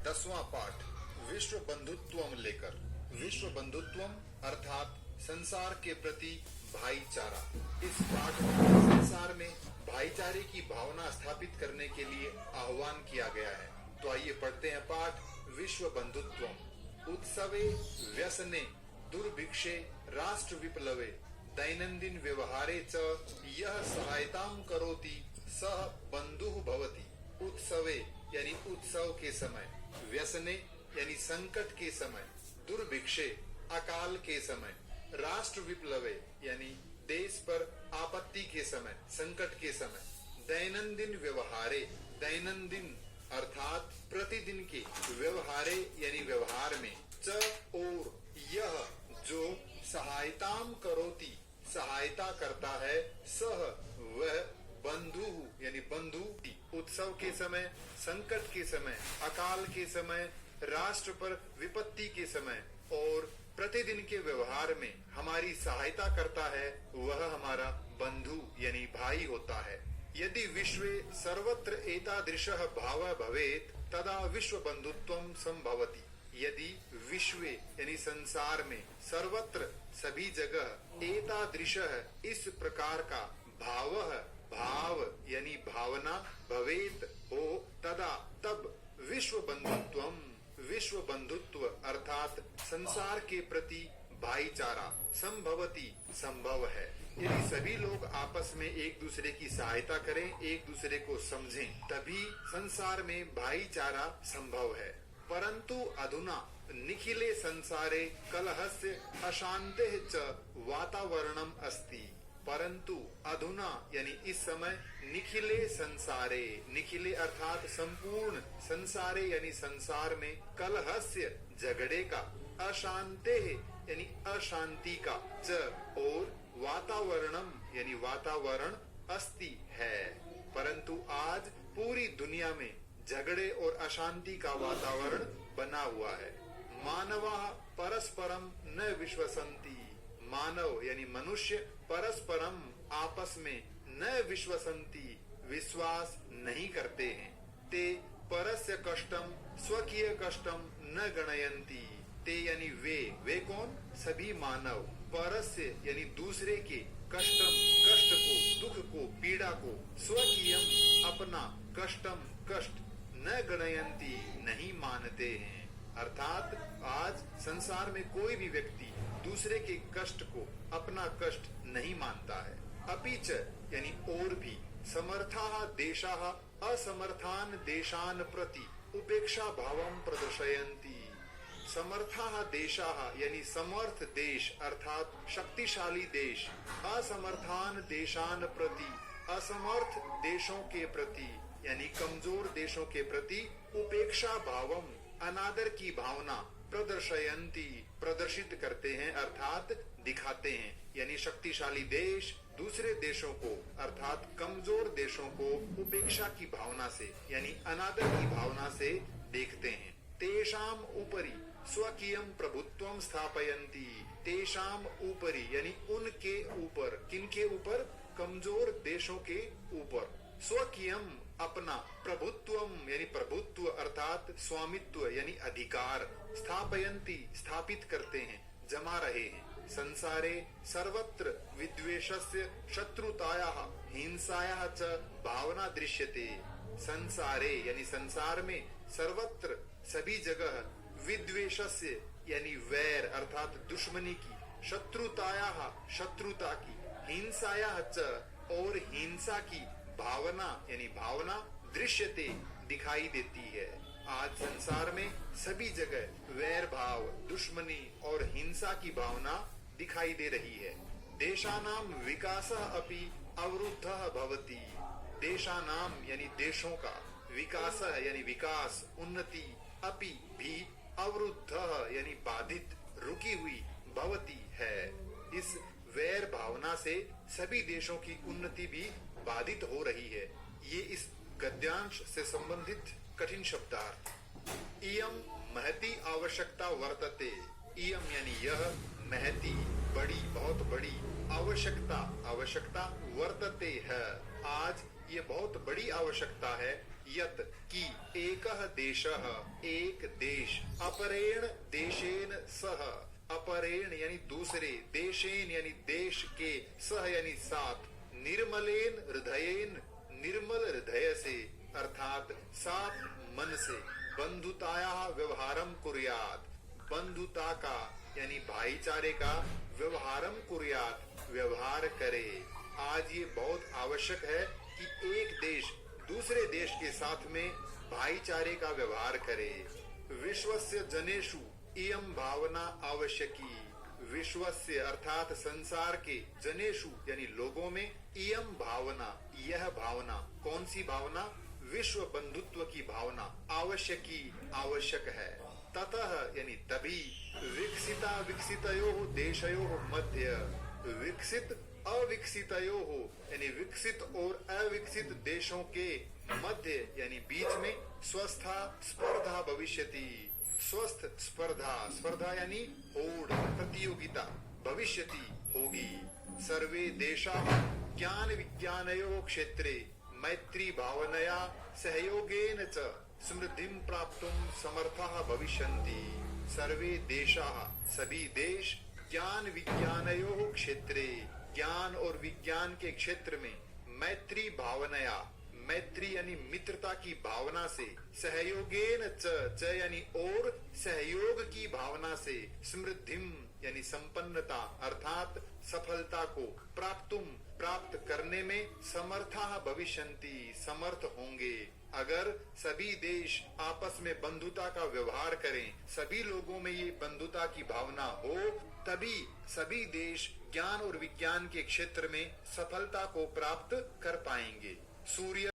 10वां पाठ विश्व बंधुत्वम लेकर। विश्व बंधुत्वम अर्थात संसार के प्रति भाईचारा। इस पाठ में संसार में भाईचारे की भावना स्थापित करने के लिए आह्वान किया गया है। तो आइए पढ़ते हैं पाठ। विश्व बंधुत्वम उत्सवे व्यसने दुर्भिक्षे राष्ट्र विप्लवे दैनंदिन व्यवहारे च यह सहायतां करोति सह बंधुः भवति। उत्सवे यानी उत्सव के समय, व्यसने यानी संकट के समय, दुर्भिक्षे अकाल के समय, राष्ट्र विप्लवे यानी देश पर आपत्ति के समय, संकट के समय, दैनंदिन व्यवहारे, दैनंदिन अर्थात प्रतिदिन के, व्यवहारे यानी व्यवहार में, च और यह जो सहायताम करोति सहायता करता है, सह वह बंधु यानी बंधु उत्सव के समय, संकट के समय, अकाल के समय, राष्ट्र पर विपत्ति के समय और प्रतिदिन के व्यवहार में हमारी सहायता करता है, वह हमारा बंधु यानी भाई होता है। यदि विश्वे सर्वत्र एतादृशः भावः भवेत् तदा विश्व बंधुत्वं संभवति। यदि विश्वे यानी संसार में, सर्वत्र सभी जगह, एतादृशः इस प्रकार का, भावः भाव यानी भावना, भवेत हो, तदा तब, विश्व बंधुत्वम विश्व बंधुत्व अर्थात संसार के प्रति भाईचारा संभवती संभव है। यदि सभी लोग आपस में एक दूसरे की सहायता करें, एक दूसरे को समझें, तभी संसार में भाईचारा संभव है। परंतु अधुना निखिले संसारे कलहस्य अशांतेः च वातावरणम अस्ति। परंतु अधुना यानी इस समय, निखिले संसारे, निखिले अर्थात संपूर्ण, संसारे यानी संसार में, कलहस्य झगड़े का, अशांते यानी अशांति का, च और वातावरणम यानी वातावरण, अस्ति है। परंतु आज पूरी दुनिया में झगड़े और अशांति का वातावरण बना हुआ है। मानवाः परस्परम न विश्वसन्ति। मानव यानी मनुष्य परस्परम आपस में, न विश्वसन्ति विश्वास नहीं करते हैं। ते परस्य कष्टम स्वकीय कष्टम न गणयन्ति। ते यानी वे कौन? सभी मानव। परस्य यानी दूसरे के, कष्टम कष्ट को, दुख को, पीड़ा को, स्वकीयम अपना, कष्टम कष्ट, न गणयन्ति नहीं मानते हैं। अर्थात आज संसार में कोई भी व्यक्ति दूसरे के कष्ट को अपना कष्ट नहीं मानता है। अपिच यानी और भी, समर्थाः देशाः असमर्थान देशान प्रति उपेक्षा भावं प्रदर्शयन्ति। समर्थाः देशाः यानी समर्थ देश अर्थात शक्तिशाली देश, असमर्थान देशान प्रति असमर्थ देशों के प्रति यानी कमजोर देशों के प्रति, उपेक्षा भावम अनादर की भावना, प्रदर्शयन्ति प्रदर्शित करते हैं अर्थात दिखाते हैं। यानी शक्तिशाली देश दूसरे देशों को अर्थात कमजोर देशों को उपेक्षा की भावना से यानी अनादर की भावना से देखते हैं। तेषाम ऊपरी स्वकीयम प्रभुत्वम स्थापयन्ति। तेषाम ऊपरी यानी उनके ऊपर, किनके ऊपर? कमजोर देशों के ऊपर। स्वकीयम अपना, प्रभुत्वम यानी प्रभुत्व अर्थात स्वामित्व यानी अधिकार, स्थापयन्ति स्थापित करते हैं, जमा रहे हैं। संसारे सर्वत्र विद्वेषस्य शत्रुतायाः हिंसायाः च भावना दृश्यते। संसारे यानी संसार में, सर्वत्र सभी जगह, विद्वेषस्य यानी वैर अर्थात दुश्मनी की, शत्रुतायाः शत्रुता की, हिंसायाः च और हिंसा की, भावना यानी भावना, दृश्यते दिखाई देती है। आज संसार में सभी जगह वैर भाव, दुश्मनी और हिंसा की भावना दिखाई दे रही है। देशानाम विकासः अपि अवरुद्धः भवति। देशानाम यानी देशों का, विकासः यानी विकास, उन्नति, अपि भी, अवरुद्धः यानी बाधित, रुकी हुई, भवति है। इस वैर भावना से सभी देशों की उन्नति भी बाधित हो रही है। ये इस गद्यांश से संबंधित कठिन शब्दार्थ। इयम महती आवश्यकता वर्तते। इयम यानी यह, महती बड़ी, बहुत बड़ी, आवश्यकता आवश्यकता, वर्तते है आज ये बहुत बड़ी आवश्यकता है, यत की एकः देशः एक देश अपरेण देशेन सह अपरेण यानी दूसरे देशेन यानी देश के सह यानी साथ निर्मलेन हृदयेन निर्मल हृदय से अर्थात साफ मन से बंधुताया व्यवहारम कुर्यात बंधुता का यानी भाईचारे का व्यवहारम कुर्यात व्यवहार करे। आज ये बहुत आवश्यक है कि एक देश दूसरे देश के साथ में भाईचारे का व्यवहार करे। विश्वस्य जनेषु इयं भावना आवश्यकी विश्वस्य अर्थात संसार के जनेषु यानी लोगों में इयं भावना यह भावना कौन सी भावना विश्व बंधुत्व की भावना आवश्यकी आवश्यक है। ततः यानी तभी विकसिता विकसितयोः देशयोः मध्य विकसित अविकसितयोः यानी विकसित और अविकसित देशों के मध्य यानी बीच में स्वस्था स्पर्धा भविष्यति स्वस्थ स्पर्धा स्पर्धा यानी होड़ प्रतियोगिता भविष्यति होगी। सर्वे देशाः ज्ञान विज्ञानयोः क्षेत्रे मैत्री भावनया सहयोगेन च समृद्धिं प्राप्तुं समर्थाः भविष्यन्ति। सर्वे देशाः सभी देश ज्ञान विज्ञानयोः क्षेत्रे ज्ञान और विज्ञान के क्षेत्र में मैत्री भावनया मैत्री यानी मित्रता की भावना से सहयोगेन च यानी और सहयोग की भावना से समृद्धिम यानी संपन्नता अर्थात सफलता को प्राप्त करने में समर्था भविष्यन्ति समर्थ होंगे। अगर सभी देश आपस में बंधुता का व्यवहार करें सभी लोगों में ये बंधुता की भावना हो तभी सभी देश ज्ञान और विज्ञान के क्षेत्र में सफलता को प्राप्त कर पाएंगे। सूर्य